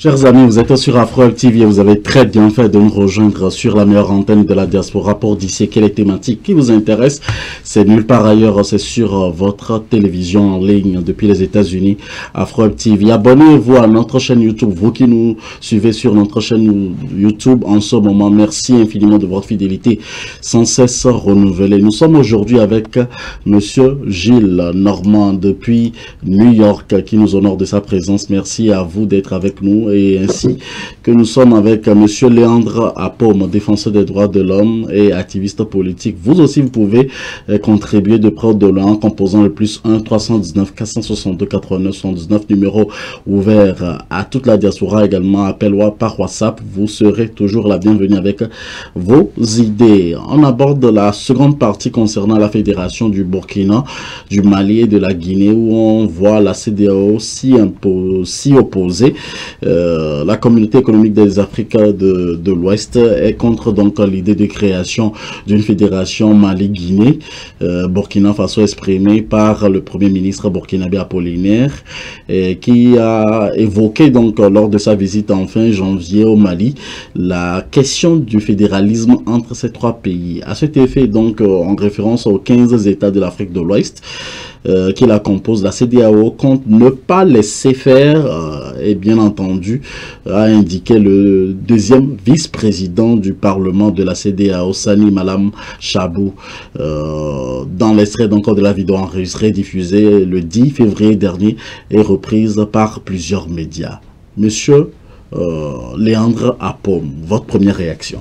Chers amis, vous êtes sur Afro TV et vous avez très bien fait de nous rejoindre sur la meilleure antenne de la diaspora pour disséquer les thématiques qui vous intéressent. C'est nulle part ailleurs, c'est sur votre télévision en ligne depuis les États-Unis, Afro TV. Abonnez-vous à notre chaîne YouTube, vous qui nous suivez sur notre chaîne YouTube en ce moment. Merci infiniment de votre fidélité sans cesse renouvelée. Nous sommes aujourd'hui avec Monsieur Gilles Normand depuis New York qui nous honore de sa présence. Merci à vous d'être avec nous. Et ainsi que nous sommes avec Monsieur Léandre Apom, défenseur des droits de l'homme et activiste politique. Vous aussi, vous pouvez contribuer de près ou de loin en composant le plus 1 319 462 89 79, numéro ouvert à toute la diaspora, également appel par WhatsApp. Vous serez toujours la bienvenue avec vos idées. On aborde la seconde partie concernant la fédération du Burkina, du Mali et de la Guinée, où on voit la CEDEAO s'y opposer. La communauté économique des Afriques de l'Ouest est contre donc l'idée de création d'une fédération Mali-Guinée, Burkina Faso, exprimée par le premier ministre burkinabé Apollinaire, qui a évoqué donc lors de sa visite en fin janvier au Mali la question du fédéralisme entre ces trois pays. À cet effet, donc en référence aux 15 États de l'Afrique de l'Ouest qui la composent, la CEDEAO compte ne pas laisser faire, et bien entendu, a indiqué le deuxième vice-président du Parlement de la CEDEAO, Sani Malam Chabou, dans l'extrait donc de la vidéo enregistrée diffusée le 10 février dernier et reprise par plusieurs médias. Monsieur Léandre Apom, votre première réaction?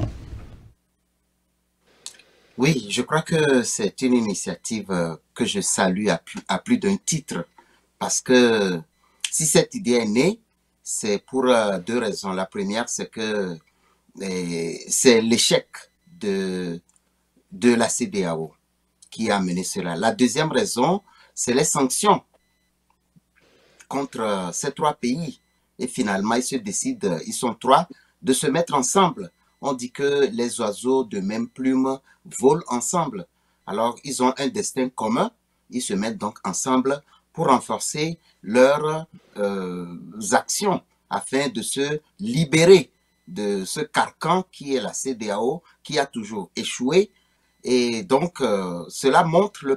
Oui, je crois que c'est une initiative que je salue à plus d'un titre, parce que si cette idée est née, c'est pour deux raisons. La première, c'est que c'est l'échec de, de la CEDEAO qui a amené cela. La deuxième raison, c'est les sanctions contre ces trois pays. Et finalement, ils se décident, ils sont trois, de se mettre ensemble. On dit que les oiseaux de même plume volent ensemble. Alors, ils ont un destin commun. Ils se mettent donc ensemble pour renforcer leurs actions afin de se libérer de ce carcan qui est la CEDEAO, qui a toujours échoué. Et donc, cela montre le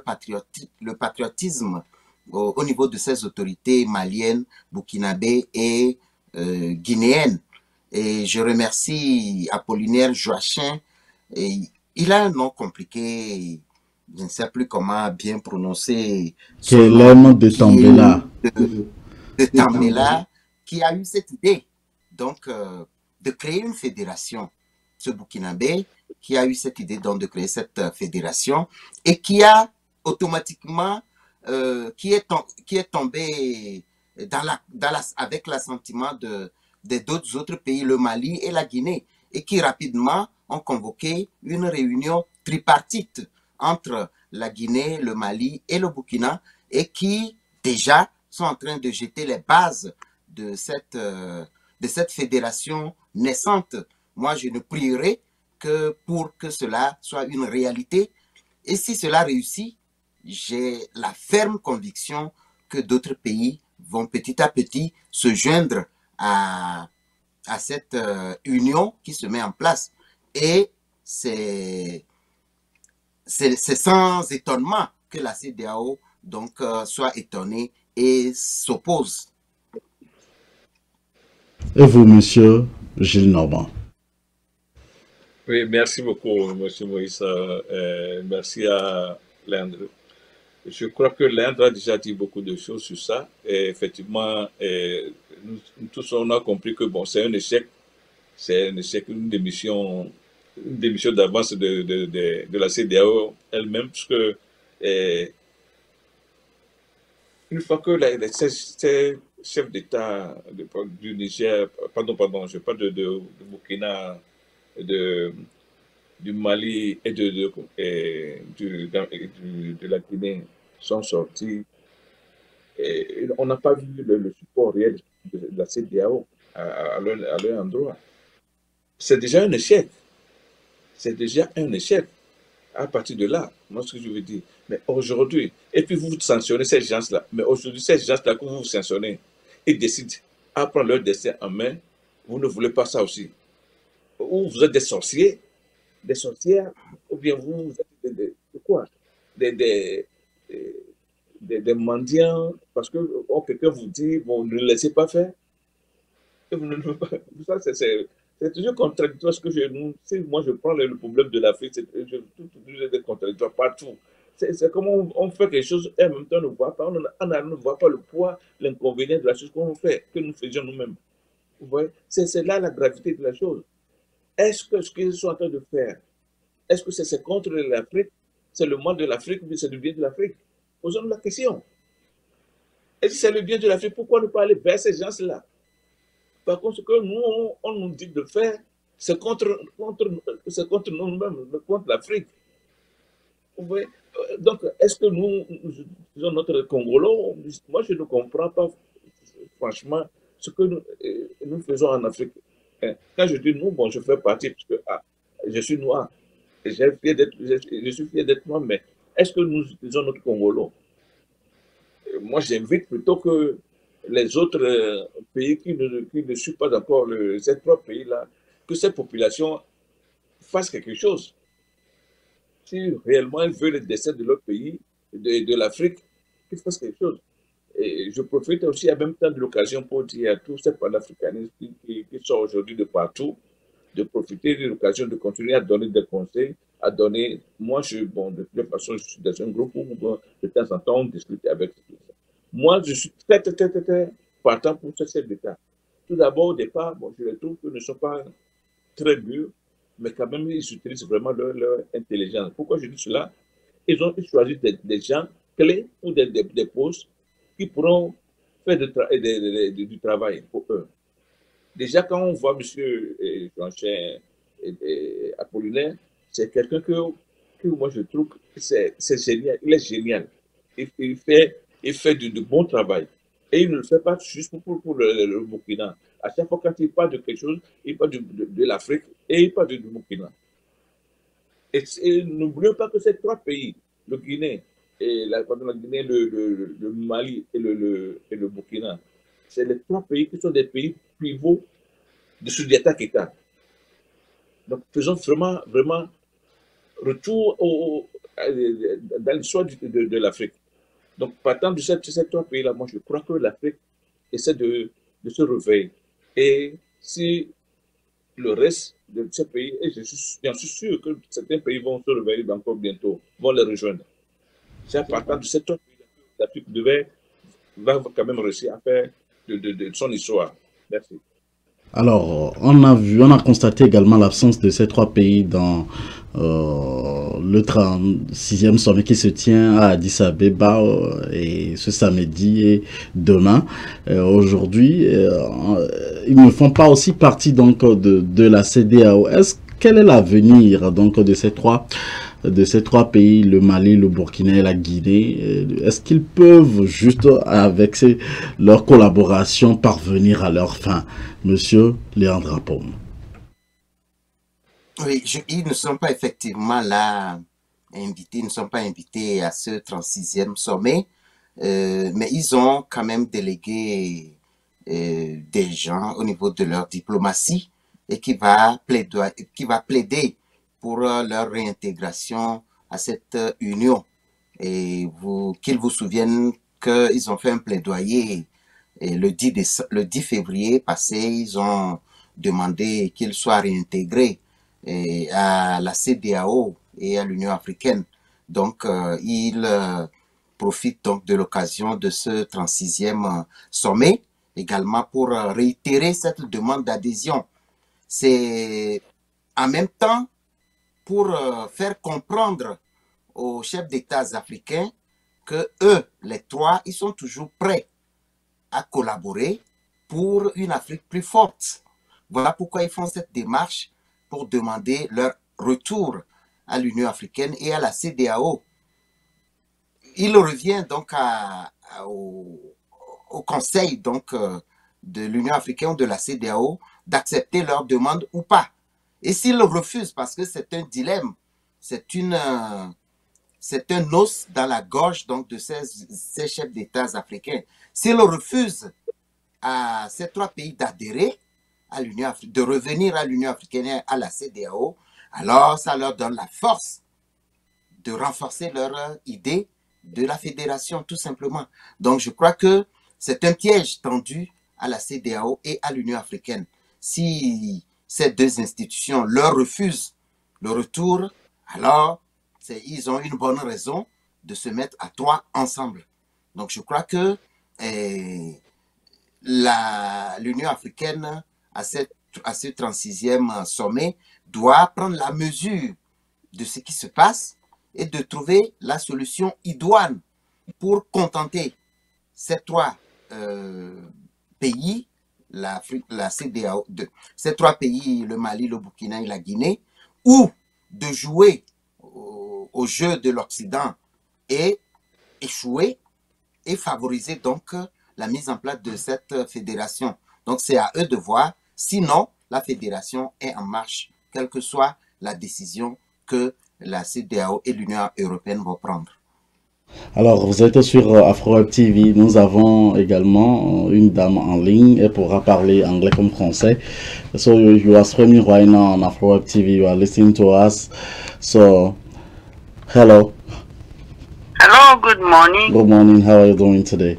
patriotisme au niveau de ces autorités maliennes, burkinabées et guinéennes. Et je remercie Apollinaire Joachim. Et il a un nom compliqué, je ne sais plus comment bien prononcer son nom, De qui est Tambela. de Tambela, qui a eu cette idée, donc, de créer une fédération. Ce Burkinabé qui a eu cette idée donc de créer cette fédération et qui a automatiquement, qui est tombé avec l'assentiment des d'autres autres pays, le Mali et la Guinée, et qui rapidement ont convoqué une réunion tripartite entre la Guinée, le Mali et le Burkina, et qui déjà sont en train de jeter les bases de cette fédération naissante. Moi, je ne prierai que pour que cela soit une réalité. Et si cela réussit, j'ai la ferme conviction que d'autres pays vont petit à petit se joindre à cette union qui se met en place. Et c'est sans étonnement que la CEDEAO donc, soit étonnée et s'oppose. Et vous, monsieur Gilles Normand? Oui, merci beaucoup, M. Moïse. Merci à Léandre. Je crois que Léandre a déjà dit beaucoup de choses sur ça. Et effectivement, nous tous, on a compris que bon, c'est un échec. C'est un échec, une démission d'avance de la CEDEAO elle-même, puisque une fois que ces chefs d'État du Niger, pardon, je parle de Burkina, du Mali et de la Guinée sont sortis, et on n'a pas vu le support réel de la CEDEAO à leur endroit. C'est déjà un échec. C'est déjà un échec. À partir de là, moi, ce que je veux dire, mais aujourd'hui, et puis vous sanctionnez ces gens-là, mais aujourd'hui, ces gens-là que vous sanctionnez, ils décident à prendre leur destin en main Vous ne voulez pas ça aussi. Ou vous êtes des sorciers, des sorcières, ou bien vous êtes de quoi? Des, des, des mendiants, parce que quelqu'un vous dit, bon, ne le laissez pas faire, et vous ne le faites pas. Ça, c'est toujours contradictoire. Ce que si moi je prends le problème de l'Afrique, toujours des contradictoires partout. C'est comme on fait quelque chose et en même temps on ne voit pas, on ne voit pas le poids, l'inconvénient de la chose qu'on fait, que nous faisions nous-mêmes. Vous voyez, c'est là la gravité de la chose. Est-ce que ce qu'ils sont en train de faire, est-ce que c'est contre l'Afrique, c'est le mal de l'Afrique ou c'est le bien de l'Afrique? Posons-nous la question. Et si c'est le bien de l'Afrique, pourquoi ne pas aller vers ces gens-là? Par contre, ce que nous, on nous dit de faire, c'est contre nous-mêmes, contre l'Afrique. Vous voyez? Donc, est-ce que nous disons notre Congolo, moi je ne comprends pas franchement ce que nous faisons en Afrique. Quand je dis nous, bon, je fais partie, parce que je suis noir, et je suis fier d'être noir, mais est-ce que nous utilisons notre Congolo? Moi, j'invite plutôt que les autres pays qui ne suivent pas encore ces trois pays-là, que ces populations fassent quelque chose. Si réellement ils veulent le destin de leur pays, de l'Afrique, qu'ils fassent quelque chose. Et je profite aussi en même temps de l'occasion pour dire à tous ces panafricanistes qui sont aujourd'hui de partout, de profiter de l'occasion de continuer à donner des conseils, à donner. Moi, bon, de toute façon, je suis dans un groupe où bon, de temps en temps on discute avec. Moi, je suis très, très, très, très, très partant pour ce chef d'État. Tout d'abord, au départ, bon, je les trouve qu'ils ne sont pas très mûrs, mais quand même, ils utilisent vraiment leur intelligence. Pourquoi je dis cela? Ils ont choisi des gens clés ou des postes qui pourront faire du travail pour eux. Déjà, quand on voit M. Jean-Cher Apollinaire, c'est quelqu'un que moi je trouve que c'est génial. Il est génial. Il fait de bon travail. Et il ne le fait pas juste pour le Burkina. À chaque fois, quand il parle de quelque chose, il parle de l'Afrique et il parle du Burkina. Et n'oublions pas que ces trois pays, le Guinée, la Guinée, le Mali et le Burkina, c'est les trois pays qui sont des pays pivots de Soudiata Keita. Donc, faisons vraiment, vraiment retour dans l'histoire de l'Afrique. Donc, partant de ces trois pays-là, moi, je crois que l'Afrique essaie de se réveiller. Et si le reste de ces pays, et j'en suis sûr que certains pays vont se réveiller encore bientôt, vont les rejoindre. C'est à partir de ces trois pays-là que l'Afrique va quand même réussir à faire de son histoire. Merci. Alors, on a constaté également l'absence de ces trois pays dans le 36e sommet qui se tient à Addis Abeba et ce samedi et demain. Aujourd'hui, ils ne font pas aussi partie donc de la CEDEAO. Quel est l'avenir donc de ces trois pays, le Mali, le Burkina et la Guinée? Est-ce qu'ils peuvent juste avec leur collaboration parvenir à leur fin? Monsieur Léandre Apom. Oui, ils ne sont pas effectivement là invités, ils ne sont pas invités à ce 36e sommet, mais ils ont quand même délégué des gens au niveau de leur diplomatie et qui va plaider pour leur réintégration à cette union. Et qu'ils vous souviennent qu'ils ont fait un plaidoyer et le 10 février passé, ils ont demandé qu'ils soient réintégrés à la CEDEAO et à l'Union africaine. Donc, ils profitent donc de l'occasion de ce 36e sommet également pour réitérer cette demande d'adhésion. C'est en même temps pour faire comprendre aux chefs d'État africains que eux, les trois, ils sont toujours prêts à collaborer pour une Afrique plus forte. Voilà pourquoi ils font cette démarche pour demander leur retour à l'Union africaine et à la CEDEAO. Il revient donc au Conseil donc, de l'Union africaine ou de la CEDEAO d'accepter leur demande ou pas. Et s'ils le refusent, parce que c'est un dilemme, c'est un os dans la gorge donc, de ces chefs d'État africains. S'ils refusent à ces trois pays d'adhérer à l'Union africaine, de revenir à l'Union africaine et à la CEDEAO, alors ça leur donne la force de renforcer leur idée de la fédération, tout simplement. Donc, je crois que c'est un piège tendu à la CEDEAO et à l'Union africaine. Si ces deux institutions leur refusent le retour, alors ils ont une bonne raison de se mettre à trois ensemble. Donc, je crois que l'Union africaine, à ce 36e sommet, doit prendre la mesure de ce qui se passe et de trouver la solution idoine pour contenter ces trois pays, la CEDEAO, ces trois pays, le Mali, le Burkina et la Guinée, ou de jouer au jeu de l'Occident et échouer et favoriser donc la mise en place de cette fédération. Donc c'est à eux de voir, sinon la fédération est en marche, quelle que soit la décision que la CEDEAO et l'Union européenne vont prendre. Alors, vous êtes sur Afro-Web TV. Nous avons également une dame en ligne. Elle pourra parler anglais comme français. So, you are streaming right now on Afro-Web TV. You are listening to us. So, hello. Hello, good morning. Good morning. How are you doing today?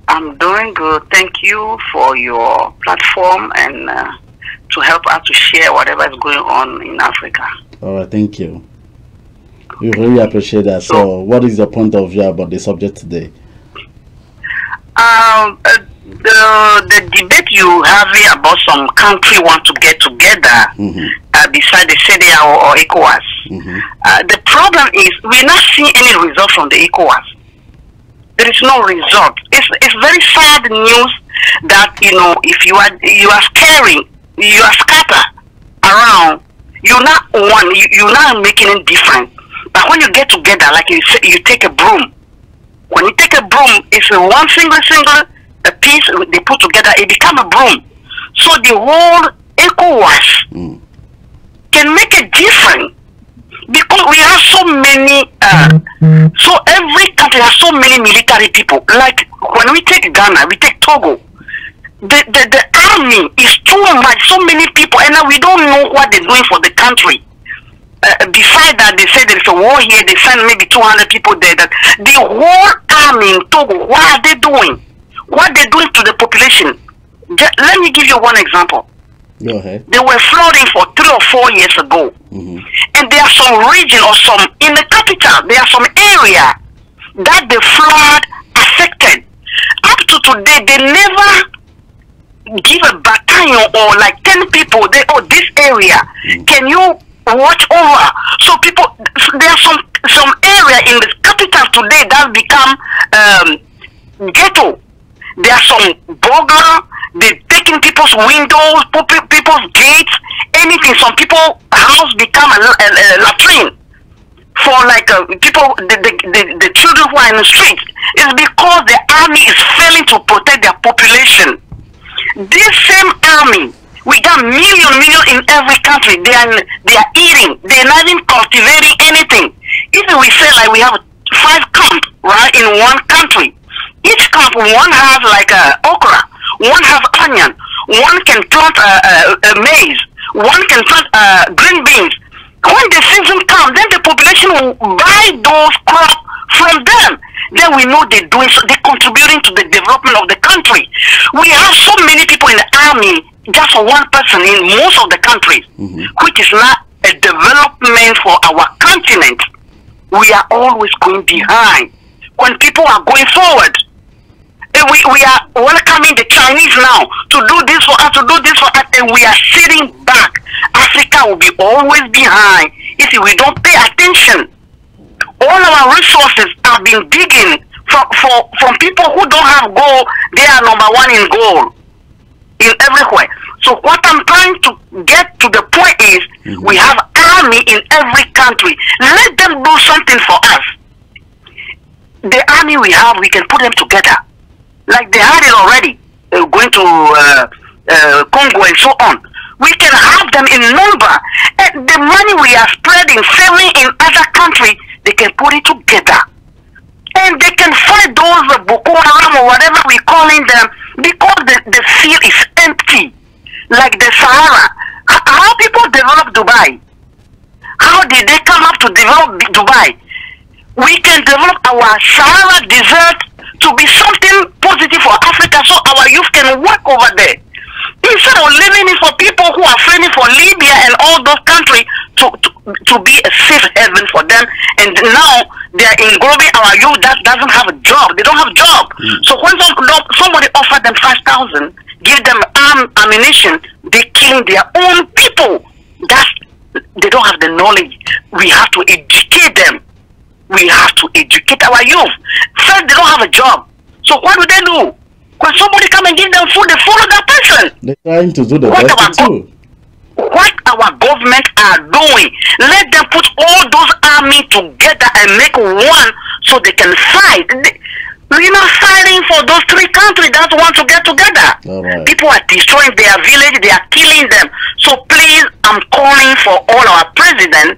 I'm doing good. Thank you for your platform and to help us to share whatever is going on in Africa. All right, thank you. We really appreciate that. So, what is your point of view about the subject today? The debate you having about some country want to get together beside the CEDEAO or ECOWAS. The problem is we're not seeing any result from the ECOWAS. There is no result. It's very sad news that if you are scaring, you are scattered around. You're not one. You're not making it different. But when you get together, like you say, you take a broom. When you take a broom, it's one single a piece they put together. It become a broom. So the whole ECOWAS can make a difference because we have so many. So every country has so many military people. Like when we take Ghana, we take Togo. The army is too much. So many people, and now we don't know what they're doing for the country. Besides that, they say there's a war here, they send maybe 200 people there. That the whole army in Togo, what are they doing? What they're doing to the population? Let me give you one example. Go ahead. They were flooding for 3 or 4 years ago. And there are some region or some, in the capital, there are some area that the flood affected. Up to today, they never give a battalion or like 10 people, this area, can you watch over? So people, there are some area in the capital today that become ghetto. There are some burglar, they're taking people's windows, people's gates, anything. Some people house become a latrine for like people, the children who are in the streets. It's because the army is failing to protect their population. This same army, we got million in every country. They are eating. They're not even cultivating anything. If we say like we have 5 camps, right, in one country. Each camp, one has like okra, one has onion, one can plant maize, one can plant green beans. When the season comes, then the population will buy those crops from them. Then we know they're doing so, they're contributing to the development of the country. We have so many people in the army, just one person in most of the countries, which is not a development for our continent. We are always going behind when people are going forward. We are welcoming the Chinese now to do this for us, and we are sitting back. Africa will be always behind if we don't pay attention. All our resources have been digging from people who don't have gold. They are #1 in gold in everywhere. So what I'm trying to get to the point is we have army in every country. Let them do something for us. The army we have, we can put them together. Like they had it already, going to Congo and so on. We can have them in number. And the money we are spreading, selling in other countries, they can put it together. And they can fight those Boko Haram or whatever we're calling them, because the field is empty. like the Sahara. How people develop Dubai? How did they come up to develop Dubai? We can develop our Sahara desert to be something positive for Africa so our youth can work over there. Instead of leaving it for people who are fleeing for Libya and all those countries to be a safe haven for them, and now they are engrossing our youth that doesn't have a job. They don't have a job. So when somebody offer them 5,000, give them ammunition, they're killing their own people. They don't have the knowledge. We have to educate them. We have to educate our youth. First, they don't have a job. So what do? When somebody come and give them food, they follow that person. They're trying to do the best too. What our government are doing, let them put all those armies together and make one so they can fight. We're not fighting for those three countries that want to get together. Right. People are destroying their village, they are killing them. So please, I'm calling for all our presidents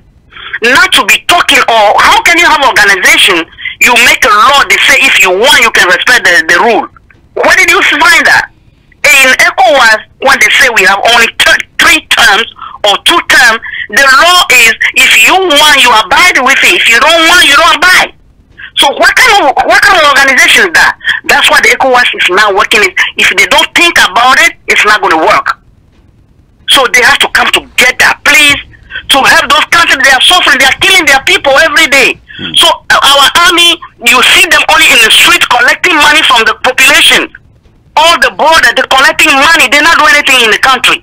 not to be talking, or how can you have organization, you make a law, they say if you want, you can respect the rule. Where did you find that? In ECOWAS, when they say we have only 3 terms or 2 terms, the law is if you want, you abide with it. If you don't want, you don't abide. So what kind of organization is that? That's why the ECOWAS is now working. If they don't think about it, it's not going to work. So they have to come together, please, to help those countries. They are suffering. They are killing their people every day. So our army, you see them only in the street collecting money from the population. All the border, they're collecting money. They're not doing anything in the country.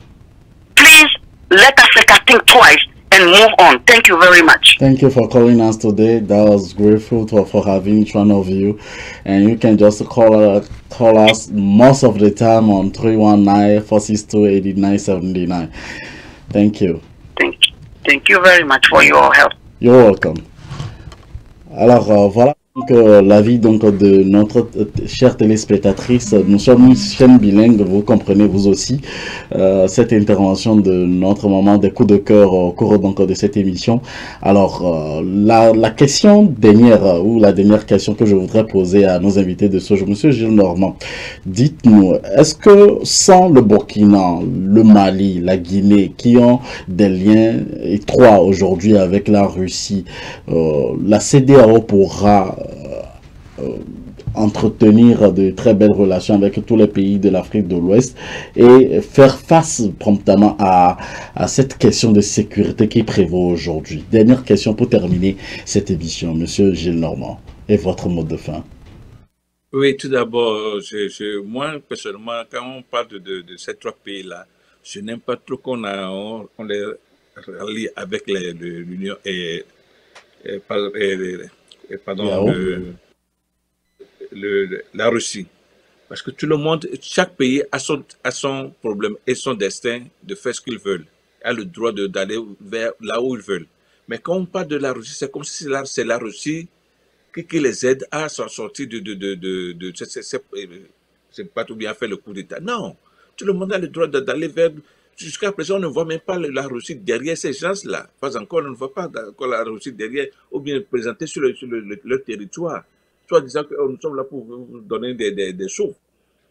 Please, let Africa think twice and move on. Thank you very much. Thank you for calling us today. That was grateful for having each one of you. And you can just call us most of the time on 319-462-8979. Thank you. Thank you very much for your help. You're welcome. Alors voilà donc l'avis donc de notre chère téléspectatrice. Nous sommes une chaîne bilingue, vous comprenez vous aussi. Cette intervention de notre maman des coups de cœur au cours donc de cette émission. Alors la question dernière ou la dernière question que je voudrais poser à nos invités de ce jour, Monsieur Gilles Normand, dites-nous, est-ce que sans le Burkina, le Mali, la Guinée, qui ont des liens étroits aujourd'hui avec la Russie, la CEDEAO pourra entretenir de très belles relations avec tous les pays de l'Afrique de l'Ouest et faire face promptement à cette question de sécurité qui prévaut aujourd'hui? Dernière question pour terminer cette émission, Monsieur Gilles Normand, et votre mot de fin. Oui, tout d'abord, moi personnellement, quand on parle de ces 3 pays-là, je n'aime pas trop qu'on les rallie avec l'Union la Russie. Parce que tout le monde, chaque pays a son problème et son destin de faire ce qu'ils veulent. A le droit d'aller vers là où ils veulent. Mais quand on parle de la Russie, c'est comme si c'est la Russie qui les aide à s'en sortir c'est pas tout bien fait le coup d'État. Non, tout le monde a le droit d'aller vers... Jusqu'à présent, on ne voit même pas la Russie derrière ces gens-là. Pas encore, on ne voit pas encore la Russie derrière, ou bien présentée sur leur territoire. Soit disant que nous sommes là pour vous donner des sous.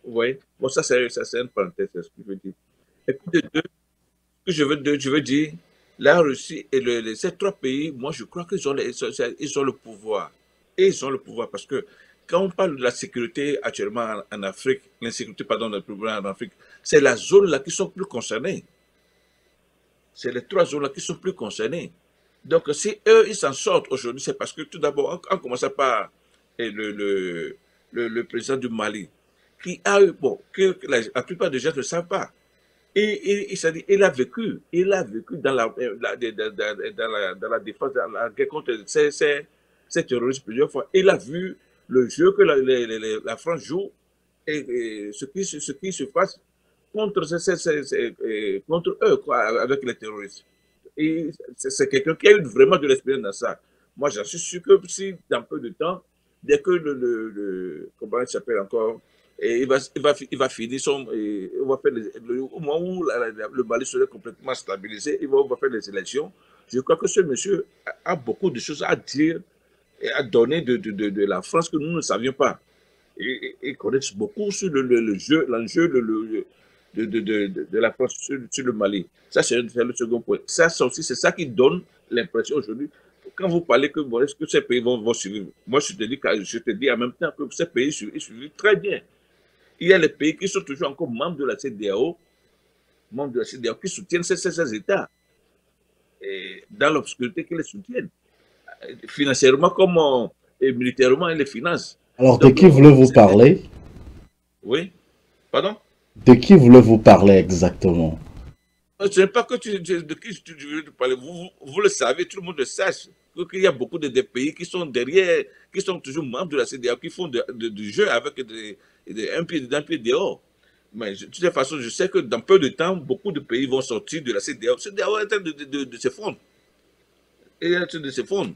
Vous voyez? Bon, ça c'est une parenthèse, c'est ce que je veux dire. Et puis je veux dire, la Russie et ces 3 pays, moi je crois qu'ils ont le pouvoir. Et ils ont le pouvoir parce que quand on parle de la sécurité actuellement en Afrique, l'insécurité, pardon, le problème en Afrique, c'est la zone là qui sont plus concernées. C'est les 3 zones là qui sont plus concernées. Donc si eux, ils s'en sortent aujourd'hui, c'est parce que tout d'abord, on commence par le président du Mali, qui a eu, bon, que la plupart des gens ne le savent pas. Et il a vécu dans la défense, dans la guerre contre ces terroristes plusieurs fois. Il a vu le jeu que la France joue et ce qui se passe contre eux, quoi, avec les terroristes. Et c'est quelqu'un qui a eu vraiment de l'expérience dans ça. Moi, j'en suis sûr que si, dans peu de temps, dès que comment il s'appelle encore, et il va finir on va faire au moment où le Mali serait complètement stabilisé, on va faire les élections. Je crois que ce monsieur a beaucoup de choses à dire et à donner de la France que nous ne savions pas. Et connaît beaucoup sur l'enjeu de la France sur le Mali. Ça, c'est le second point. Ça aussi, c'est ça qui donne l'impression aujourd'hui. Quand vous parlez que bon, est-ce que ces pays vont suivre, moi je te dis en même temps que ces pays suivent très bien. Il y a les pays qui sont toujours encore membres de la CEDEAO, qui soutiennent ces États, et dans l'obscurité qui les soutiennent, financièrement comme et militairement, ils les financent. Alors, de qui voulez-vous parler? Oui, pardon? De qui voulez-vous parler exactement? Je ne sais pas de qui tu veux parler. Vous le savez, tout le monde le sache. Qu'il y a beaucoup de pays qui sont derrière, qui sont toujours membres de la CEDEAO, qui font du jeu avec un pied dehors. Mais de toute façon, je sais que dans peu de temps, beaucoup de pays vont sortir de la CEDEAO. La CEDEAO est en train de s'effondrer. Elle est en train de s'effondrer.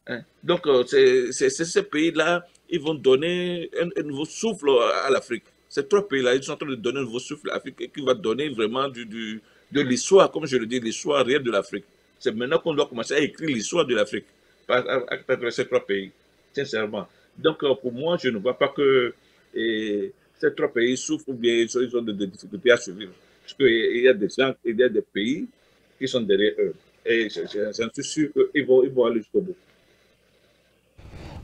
Hein? Donc, ces pays-là, ils vont donner un nouveau souffle à l'Afrique. Ces trois pays-là, ils sont en train de donner un nouveau souffle à l'Afrique qui va donner vraiment de l'histoire, comme je le dis, l'histoire réelle de l'Afrique. C'est maintenant qu'on doit commencer à écrire l'histoire de l'Afrique à travers ces trois pays, sincèrement. Donc, pour moi, je ne vois pas que ces trois pays souffrent ou bien ils ont des difficultés à survivre. Parce qu'il y a des gens, il y a des pays qui sont derrière eux. Et j'en suis sûr qu'ils vont aller jusqu'au bout.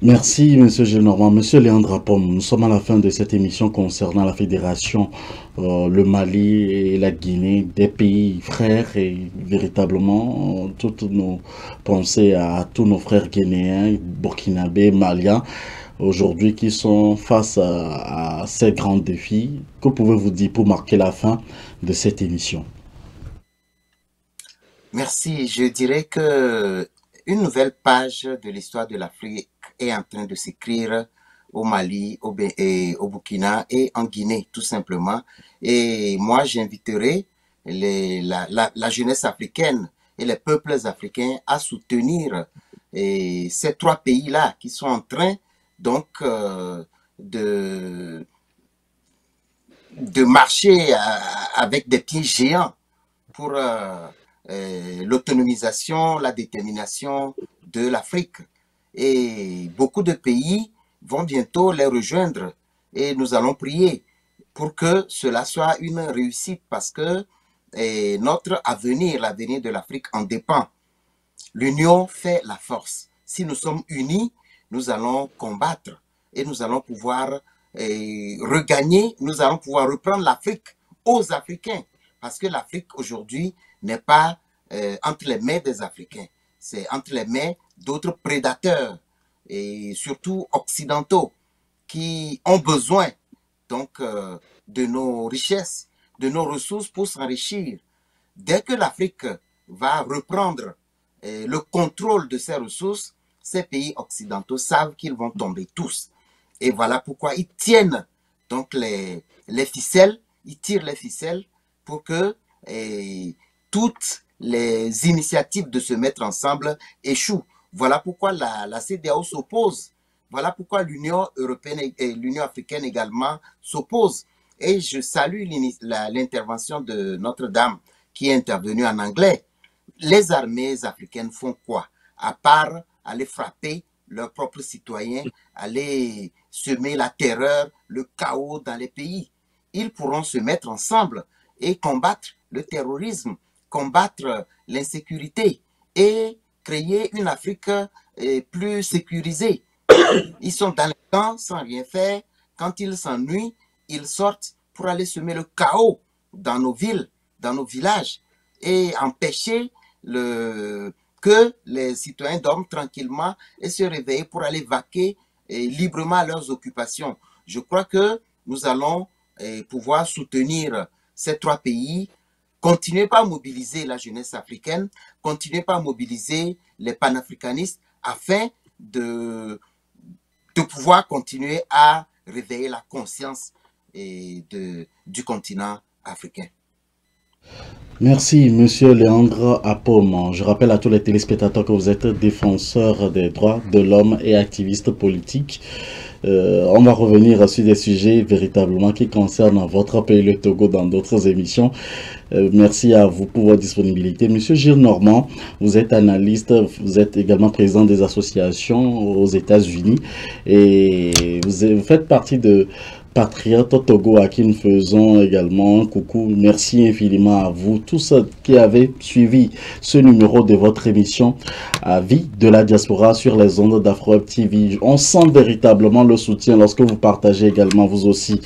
Merci, M. Gillenormand. Monsieur Léandre Apom, nous sommes à la fin de cette émission concernant la fédération, le Mali et la Guinée, des pays frères, et véritablement, toutes nos pensées à tous nos frères guinéens, burkinabés, maliens, aujourd'hui qui sont face à ces grands défis. Que pouvez-vous dire pour marquer la fin de cette émission? Merci. Je dirais que une nouvelle page de l'histoire de l'Afrique est en train de s'écrire au Mali, au Burkina et en Guinée, tout simplement. Et moi, j'inviterai la jeunesse africaine et les peuples africains à soutenir ces trois pays-là qui sont en train donc de marcher avec des pieds géants pour l'autonomisation, la détermination de l'Afrique. Et beaucoup de pays vont bientôt les rejoindre et nous allons prier pour que cela soit une réussite parce que notre avenir, l'avenir de l'Afrique en dépend. L'union fait la force. Si nous sommes unis, nous allons combattre et nous allons pouvoir regagner, nous allons pouvoir reprendre l'Afrique aux Africains parce que l'Afrique aujourd'hui n'est pas entre les mains des Africains, c'est entre les mains d'autres prédateurs et surtout occidentaux qui ont besoin donc de nos richesses, de nos ressources pour s'enrichir. Dès que l'Afrique va reprendre le contrôle de ses ressources, ces pays occidentaux savent qu'ils vont tomber tous. Et voilà pourquoi ils tiennent donc les ficelles, ils tirent les ficelles pour que toutes les initiatives de se mettre ensemble échouent. Voilà pourquoi la CEDEAO s'oppose. Voilà pourquoi l'Union européenne et l'Union africaine également s'opposent. Et je salue l'intervention de Notre-Dame qui est intervenue en anglais. Les armées africaines font quoi? À part aller frapper leurs propres citoyens, aller semer la terreur, le chaos dans les pays. Ils pourront se mettre ensemble et combattre le terrorisme, combattre l'insécurité et créer une Afrique plus sécurisée. Ils sont dans les camps sans rien faire. Quand ils s'ennuient, ils sortent pour aller semer le chaos dans nos villes, dans nos villages et empêcher que les citoyens dorment tranquillement et se réveillent pour aller vaquer librement à leurs occupations. Je crois que nous allons pouvoir soutenir ces trois pays. Continuez pas à mobiliser la jeunesse africaine, continuez pas à mobiliser les panafricanistes afin de pouvoir continuer à réveiller la conscience du continent africain. Merci, Monsieur Léandre Apom. Je rappelle à tous les téléspectateurs que vous êtes défenseur des droits de l'homme et activiste politique. On va revenir sur des sujets véritablement qui concernent votre pays, le Togo, dans d'autres émissions. Merci à vous pour votre disponibilité. Monsieur Gillenormand, vous êtes analyste, vous êtes également président des associations aux États-Unis et vous faites partie de Patriote Togo à qui nous faisons également un coucou. Merci infiniment à vous, tous ceux qui avez suivi ce numéro de votre émission Avis de la diaspora sur les ondes d'Afro-Web TV. On sent véritablement le soutien lorsque vous partagez également vous aussi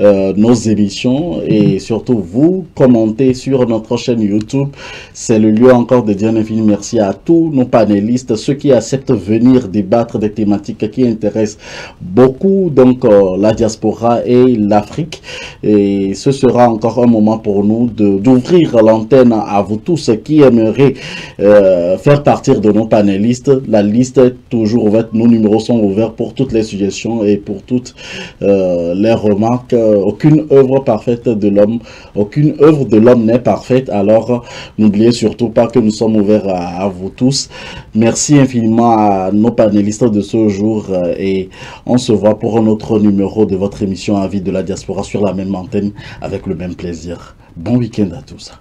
nos émissions et surtout vous commentez sur notre chaîne YouTube. C'est le lieu encore de dire un infini merci à tous nos panélistes, ceux qui acceptent venir débattre des thématiques qui intéressent beaucoup donc la diaspora et l'Afrique. Et ce sera encore un moment pour nous d'ouvrir l'antenne à vous tous qui aimeraient faire partir de nos panélistes. La liste est toujours ouverte, nos numéros sont ouverts pour toutes les suggestions et pour toutes les remarques. Aucune œuvre parfaite de l'homme, aucune œuvre de l'homme n'est parfaite, alors n'oubliez surtout pas que nous sommes ouverts à vous tous. Merci infiniment à nos panélistes de ce jour et on se voit pour un autre numéro de votre émission Avis de la diaspora sur la même antenne avec le même plaisir. Bon week-end à tous.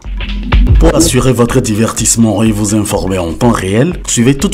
Pour assurer votre divertissement et vous informer en temps réel, suivez toutes vos